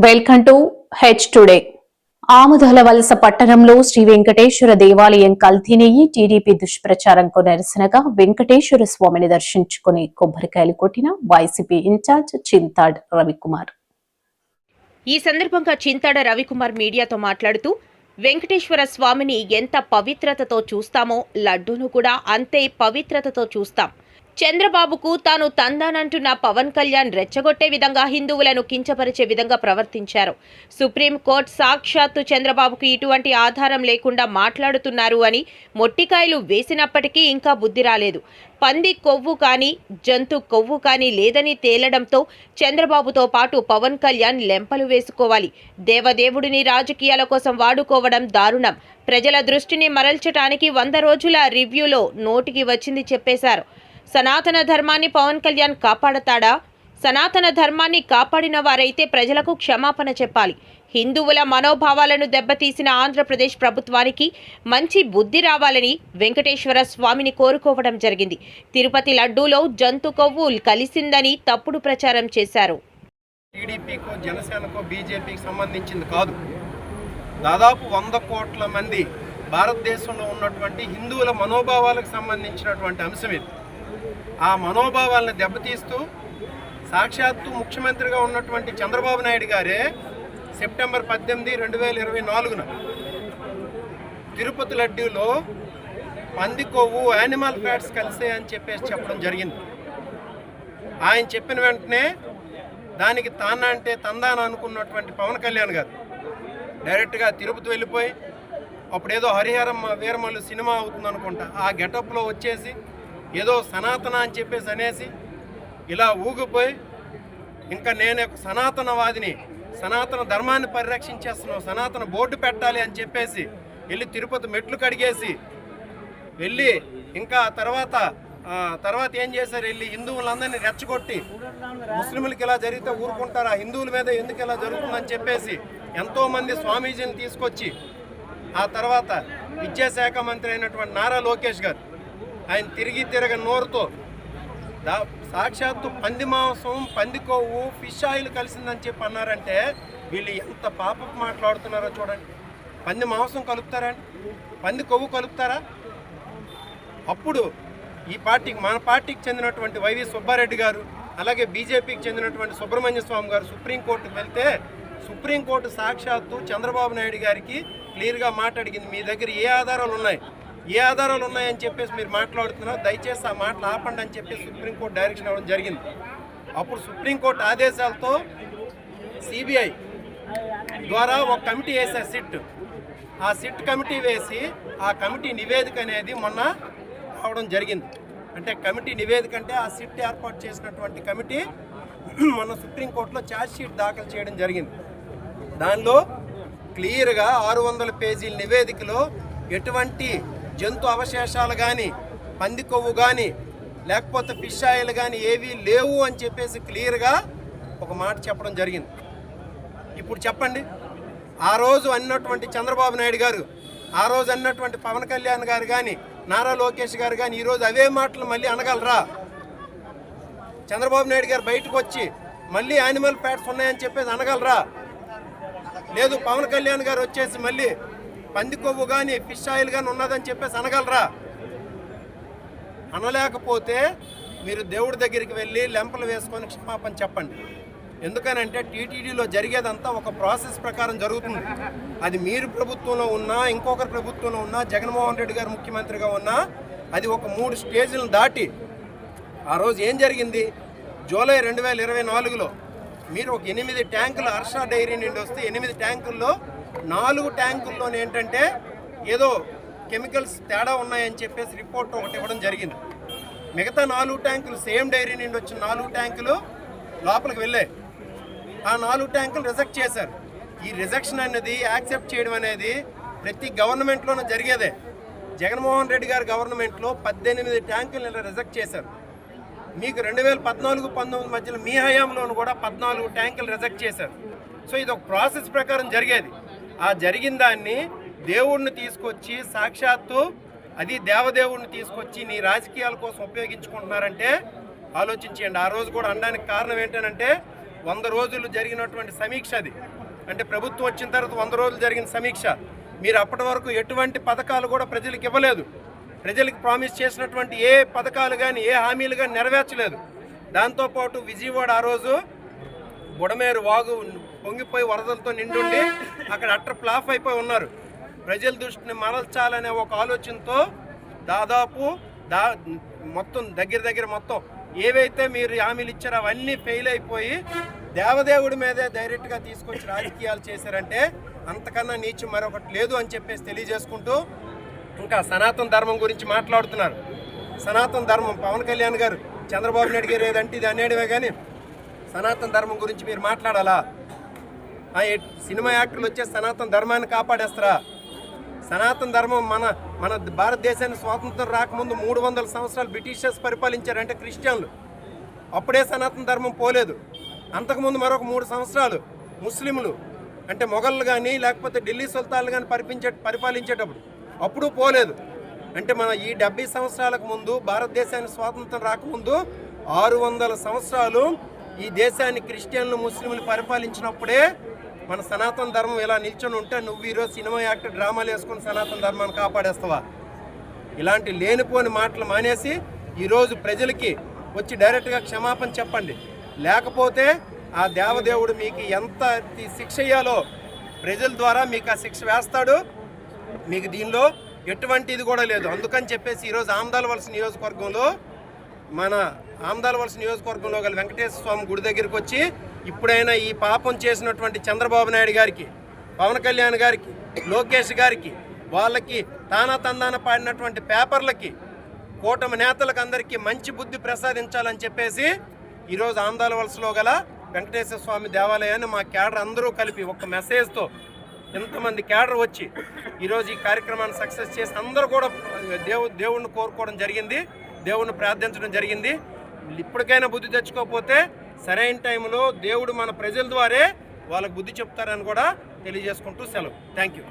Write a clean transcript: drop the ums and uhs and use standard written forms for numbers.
Welcome to H today. Amudalavalasa పట్టణంలో శ్రీ వెంకటేశ్వర దేవాలయం కల్తీనెయ్యి TDP దుష్ప్రచారంకు నిరసనగా వెంకటేశ్వర స్వామిని దర్శించుకుని కొబ్బరికాయలు కొట్టిన వైసీపీ ఇన్ఛార్జ్ చింతాడ్ రవికుమార్. ఈ సందర్భంగా చింతాడ రవికుమార్ మీడియాతో మాట్లాడుతూ వెంకటేశ్వర స్వామిని ఎంత పవిత్రతతో చూస్తామో లడ్డూను కూడా అంతే పవిత్రతతో చూస్తాం. చంద్రబాబుకు తాను తందానంటున్న పవన్ కళ్యాణ్ రెచ్చగొట్టే విధంగా హిందువులను కించపరిచే విధంగా ప్రవర్తించారు. సుప్రీంకోర్టు సాక్షాత్తు చంద్రబాబుకు ఇటువంటి ఆధారం లేకుండా మాట్లాడుతున్నారు అని మొట్టికాయలు వేసినప్పటికీ ఇంకా బుద్ధి రాలేదు. పంది కొవ్వు కానీ జంతు కొవ్వు కానీ లేదని తేలడంతో చంద్రబాబుతో పాటు పవన్ కళ్యాణ్ లెంపలు వేసుకోవాలి. దేవదేవుడిని రాజకీయాల కోసం వాడుకోవడం దారుణం. ప్రజల దృష్టిని మరల్చడానికి 100 రోజుల రివ్యూలో నోటికి వచ్చింది చెప్పేశారు. సనాతన ధర్మాన్ని పవన్ కళ్యాణ్ కాపాడతాడా? సనాతన ధర్మాన్ని కాపాడిన వారైతే ప్రజలకు క్షమాపణ చెప్పాలి. హిందువుల మనోభావాలను దెబ్బతీసిన ఆంధ్రప్రదేశ్ ప్రభుత్వానికి మంచి బుద్ధి రావాలని వెంకటేశ్వర స్వామిని కోరుకోవడం జరిగింది. తిరుపతి లడ్డూలో జంతు కొవ్వు కలిసిందని తప్పుడు ప్రచారం చేశారు. టీడీపీకో జనసేనకో బీజేపీకి సంబంధించింది కాదు. దాదాపు 100 కోట్ల మంది భారతదేశంలో ఉన్నటువంటి హిందువుల మనోభావాలకు సంబంధించినటువంటి అంశం ఇది. ఆ మనోభావాలను దెబ్బతీస్తూ సాక్షాత్తు ముఖ్యమంత్రిగా ఉన్నటువంటి చంద్రబాబు నాయుడు గారే సెప్టెంబర్ 18, 2024న తిరుపతి లడ్డూలో పంది కొవ్వు యానిమల్ ఫ్యాట్స్ కలిసే అని చెప్పేసి చెప్పడం జరిగింది. ఆయన చెప్పిన వెంటనే దానికి తానా అంటే తందాన అనుకున్నటువంటి పవన్ కళ్యాణ్ గారు డైరెక్ట్గా తిరుపతి వెళ్ళిపోయి అప్పుడేదో హరిహరం వీరమల్లు సినిమా అవుతుంది అనుకుంటా ఆ గెటప్లో వచ్చేసి ఏదో సనాతన అని చెప్పేసి అనేసి ఇలా ఊగిపోయి ఇంకా నేను సనాతనవాదిని, సనాతన ధర్మాన్ని పరిరక్షించేస్తున్నావు, సనాతన బోర్డు పెట్టాలి అని చెప్పేసి వెళ్ళి తిరుపతి మెట్లు కడిగేసి వెళ్ళి ఇంకా తర్వాత ఏం చేశారు, వెళ్ళి హిందువులందరినీ రెచ్చగొట్టి ముస్లింలకు ఇలా జరిగితే ఊరుకుంటారా, హిందువుల మీద ఎందుకు ఇలా జరుగుతుందని చెప్పేసి ఎంతోమంది స్వామీజీని తీసుకొచ్చి ఆ తర్వాత విద్యాశాఖ మంత్రి అయినటువంటి నారా లోకేష్ గారు ఆయన తిరగ నోరుతో సాక్షాత్తు పంది మాంసం, పంది కొవ్వు, ఫిష్ ఆయిల్ కలిసిందని చెప్పి అన్నారంటే వీళ్ళు ఎంత పాపపు మాట్లాడుతున్నారో చూడండి. పంది మాంసం కలుపుతారా అండి? పంది కొవ్వు కలుపుతారా? అప్పుడు ఈ పార్టీకి, మన పార్టీకి చెందినటువంటి వైవి సుబ్బారెడ్డి గారు, అలాగే బీజేపీకి చెందినటువంటి సుబ్రహ్మణ్య స్వామి గారు సుప్రీంకోర్టుకు వెళ్తే సుప్రీంకోర్టు సాక్షాత్తు చంద్రబాబు నాయుడు గారికి క్లియర్గా మాట్లాడింది, మీ దగ్గర ఏ ఆధారాలు ఉన్నాయని చెప్పేసి మీరు మాట్లాడుతున్నారు, దయచేసి ఆ మాటలు ఆపండి అని చెప్పేసి సుప్రీంకోర్టు డైరెక్షన్ ఇవ్వడం జరిగింది. అప్పుడు సుప్రీంకోర్టు ఆదేశాలతో సిబిఐ ద్వారా ఒక కమిటీ వేశారు, సిట్. ఆ సిట్ కమిటీ వేసి ఆ కమిటీ నివేదిక అనేది మొన్న రావడం జరిగింది. అంటే కమిటీ నివేదిక అంటే ఆ సిట్ ఏర్పాటు చేసినటువంటి కమిటీ మొన్న సుప్రీంకోర్టులో ఛార్జ్ షీట్ దాఖలు చేయడం జరిగింది. దానిలో క్లియర్గా 600 పేజీల నివేదికలో ఎటువంటి జంతు అవశేషాలు కానీ, పంది కొవ్వు కానీ, లేకపోతే ఫిష్ ఆయిల్ కానీ ఏవీ లేవు అని చెప్పేసి క్లియర్గా ఒక మాట చెప్పడం జరిగింది. ఇప్పుడు చెప్పండి, ఆ రోజు అన్నటువంటి చంద్రబాబు నాయుడు గారు, ఆ రోజు అన్నటువంటి పవన్ కళ్యాణ్ గారు కానీ, నారా లోకేష్ గారు కానీ ఈరోజు అవే మాటలు మళ్ళీ అనగలరా? చంద్రబాబు నాయుడు గారు బయటకు వచ్చి మళ్ళీ యానిమల్ ఫ్యాట్స్ ఉన్నాయని చెప్పేసి అనగలరా? లేదు పవన్ కళ్యాణ్ గారు వచ్చేసి మళ్ళీ పంది కొవ్వు కానీ, ఫిష్ ఆయిల్ కానీ ఉన్నదని చెప్పేసి అనగలరా? అనలేకపోతే మీరు దేవుడి దగ్గరికి వెళ్ళి లెంపలు వేసుకొని క్షమాపణ చెప్పండి. ఎందుకనంటే టీటీడీలో జరిగేదంతా ఒక ప్రాసెస్ ప్రకారం జరుగుతుంది. అది మీరు ప్రభుత్వంలో ఉన్నా, ఇంకొకరి ప్రభుత్వంలో ఉన్నా, జగన్మోహన్ రెడ్డి గారు ముఖ్యమంత్రిగా ఉన్నా, అది ఒక 3 స్టేజ్లను దాటి ఆ రోజు ఏం జరిగింది, జూలై 2024లో మీరు ఒక 8 ట్యాంకులు హర్ష డైరీ నుండి వస్తే 8 ట్యాంకుల్లో 4 ట్యాంకుల్లోనే ఏంటంటే ఏదో కెమికల్స్ తేడా ఉన్నాయని చెప్పేసి రిపోర్ట్ ఒకటి ఇవ్వడం జరిగింది. మిగతా 4 ట్యాంకులు సేమ్ డైరీ నుండి వచ్చిన 4 ట్యాంకులు లోపలికి వెళ్ళాయి. ఆ 4 ట్యాంకులు రిజెక్ట్ చేశారు. ఈ రిజెక్షన్ అనేది, యాక్సెప్ట్ చేయడం అనేది ప్రతి గవర్నమెంట్లోనూ జరిగేదే. జగన్మోహన్ రెడ్డి గారి గవర్నమెంట్లో 18 ట్యాంకులు ఇలా రిజెక్ట్ చేశారు. మీకు 2014-19 మధ్యలో మీ హయాంలోనూ కూడా 14 ట్యాంకులు రిజెక్ట్ చేశారు. సో ఇది ఒక ప్రాసెస్ ప్రకారం జరిగేది. ఆ జరిగిన దాన్ని దేవుడిని తీసుకొచ్చి సాక్షాత్తు అది దేవదేవుడిని తీసుకొచ్చి నీ రాజకీయాల కోసం ఉపయోగించుకుంటున్నారంటే ఆలోచించండి. ఆ రోజు కూడా అనడానికి కారణం ఏంటంటే 100 రోజులు జరిగినటువంటి సమీక్ష అది. అంటే ప్రభుత్వం వచ్చిన తర్వాత 100 రోజులు జరిగిన సమీక్ష. మీరు అప్పటి వరకు ఎటువంటి పథకాలు కూడా ప్రజలకు ఇవ్వలేదు. ప్రజలకు ప్రామిస్ చేసినటువంటి ఏ పథకాలు కానీ ఏ హామీలు కానీ నెరవేర్చలేదు. దాంతోపాటు విజయవాడ ఆ రోజు బుడమేరు వాగు పొంగిపోయి వరదలతో నిండుండి అక్కడ అట్టర్ ఫ్లాప్ అయిపోయి ఉన్నారు. ప్రజల దృష్టిని మరల్చాలనే ఒక ఆలోచనతో దాదాపు మొత్తం దగ్గర మొత్తం ఏవైతే మీరు హామీలు ఇచ్చారో అవన్నీ ఫెయిల్ అయిపోయి దేవదేవుడి మీదే డైరెక్ట్గా తీసుకొచ్చి రాజకీయాలు చేశారంటే అంతకన్నా నీచం మరొకటి లేదు అని చెప్పేసి తెలియజేసుకుంటూ, ఇంకా సనాతన ధర్మం గురించి మాట్లాడుతున్నారు. సనాతన ధర్మం పవన్ కళ్యాణ్ గారు, చంద్రబాబు నాయుడు గారు ఏదంటే ఇది అనేటివే కానీ సనాతన ధర్మం గురించి మీరు మాట్లాడాలా? సినిమా యాక్టర్లు వచ్చే సనాతన ధర్మాన్ని కాపాడేస్తారా? సనాతన ధర్మం మన భారతదేశాన్ని స్వాతంత్రం రాకముందు 300 సంవత్సరాలు బ్రిటిషర్స్ పరిపాలించారంటే క్రిస్టియన్లు. అప్పుడే సనాతన ధర్మం పోలేదు. అంతకుముందు మరొక 3 సంవత్సరాలు ముస్లింలు అంటే మొఘళ్ళు కానీ లేకపోతే ఢిల్లీ సుల్తాన్లు కానీ పరిపాలించేటప్పుడు అప్పుడు పోలేదు. అంటే మన ఈ 70 సంవత్సరాలకు ముందు భారతదేశానికి స్వాతంత్రం రాకముందు 600 సంవత్సరాలు ఈ దేశాన్ని క్రిస్టియన్లు ముస్లింలు పరిపాలించినప్పుడే మన సనాతన ధర్మం ఇలా నిల్చొని ఉంటే నువ్వు ఈరోజు సినిమా యాక్టర్ డ్రామాలు వేసుకొని సనాతన ధర్మాన్ని కాపాడేస్తావా? ఇలాంటి లేనిపోని మాటలు మానేసి ఈరోజు ప్రజలకి వచ్చి డైరెక్ట్గా క్షమాపణ చెప్పండి. లేకపోతే ఆ దేవదేవుడు మీకు ఎంత శిక్ష ఇయ్యాలో ప్రజల ద్వారా మీకు ఆ శిక్ష వేస్తాడు. మీకు దీనిలో ఎటువంటి ఇది కూడా లేదు. అందుకని చెప్పేసి ఈరోజు ఆమదాలవలస నియోజకవర్గంలో గల వెంకటేశ్వర స్వామి గుడి దగ్గరికి వచ్చి ఇప్పుడైనా ఈ పాపం చేసినటువంటి చంద్రబాబు నాయుడు గారికి, పవన్ కళ్యాణ్ గారికి, లోకేష్ గారికి, వాళ్ళకి తానా పాడినటువంటి పేపర్లకి, కూటమి నేతలకు అందరికీ మంచి బుద్ధి ప్రసాదించాలని చెప్పేసి ఈరోజు ఆమదాలవలసలో గల వెంకటేశ్వర స్వామి దేవాలయాన్ని మా క్యాడర్ అందరూ కలిపి ఒక మెసేజ్తో ఎంతమంది క్యాడర్ వచ్చి ఈరోజు ఈ కార్యక్రమాన్ని సక్సెస్ చేసి అందరూ కూడా దేవుణ్ణి కోరుకోవడం జరిగింది, దేవుణ్ణి ప్రార్థించడం జరిగింది. ఇప్పటికైనా బుద్ధి తెచ్చుకోకపోతే సరైన టైంలో దేవుడు మన ప్రజల ద్వారే వాళ్ళకు బుద్ధి చెప్తారని కూడా తెలియజేసుకుంటూ సెలవు. Thank you.